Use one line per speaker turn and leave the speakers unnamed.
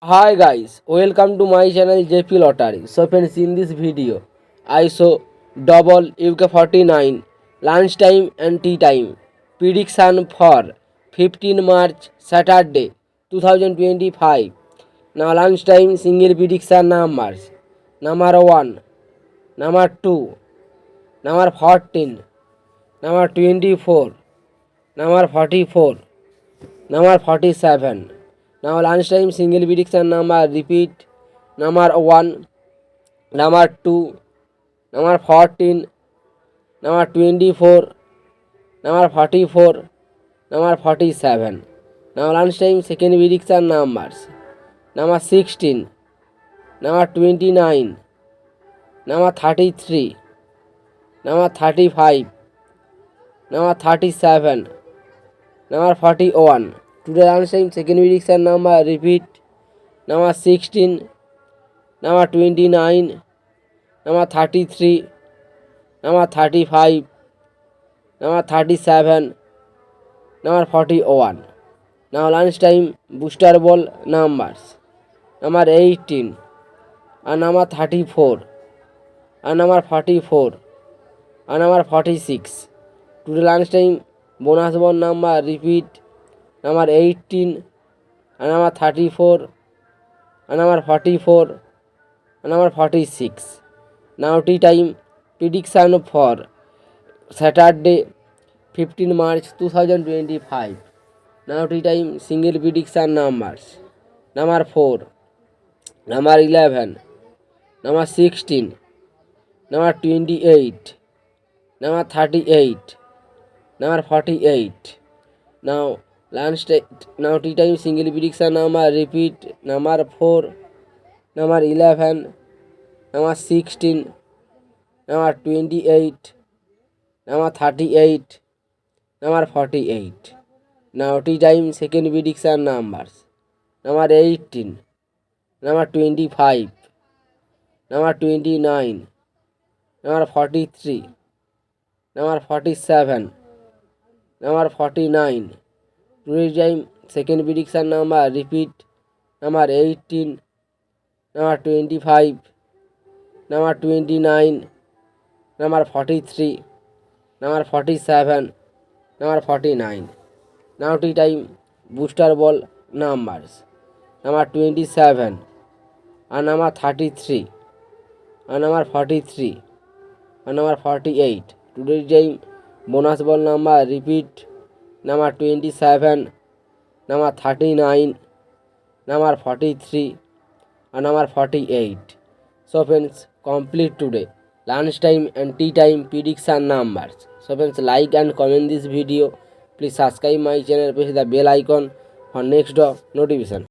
Hi guys, welcome to my channel JP Lottery. So friends, in this video, I show double UK49 lunchtime and tea time prediction for 15 March Saturday 2025. Now lunchtime single prediction numbers: number 1, number 2, number 14, number 24, number 44, number 47. Now lunchtime single prediction number repeat: number 1, number 2, number 14, number 24, number 44, number 47. Now lunchtime second prediction numbers: number 16, number 29, number 33, number 35, number 37, number 41. Today lunchtime second prediction number repeat: number 16, number 29, number 33, number 35, number 37, number 41. Now lunchtime booster ball numbers: number 18 and number 34 and number 44 and number 46. Today lunchtime bonus ball number repeat: number 18 and number 34 and number 44 and number 46. Now tea time prediction for Saturday 15 March 2025. Now tea time single prediction numbers: number 4, number 11, number 16, number 28, number 38, number 48. Now now tea time single prediction number repeat: number 4, number 11, number 16, number 28, number 38, number 48. Now tea time second prediction numbers: number 18, number 25, number 29, number 43, number 47, number 49. Today time second prediction number repeat: number 18, number 25, number 29, number 43, number 47, number 49. Now tea time booster ball numbers: number 27 and number 33 and number 43 and number 48. Today time bonus ball number repeat: number 27, number 39, number 43 and number 48. So friends, complete today lunchtime and tea time prediction numbers. So friends, like and comment this video. Please subscribe my channel, press the bell icon for next notification.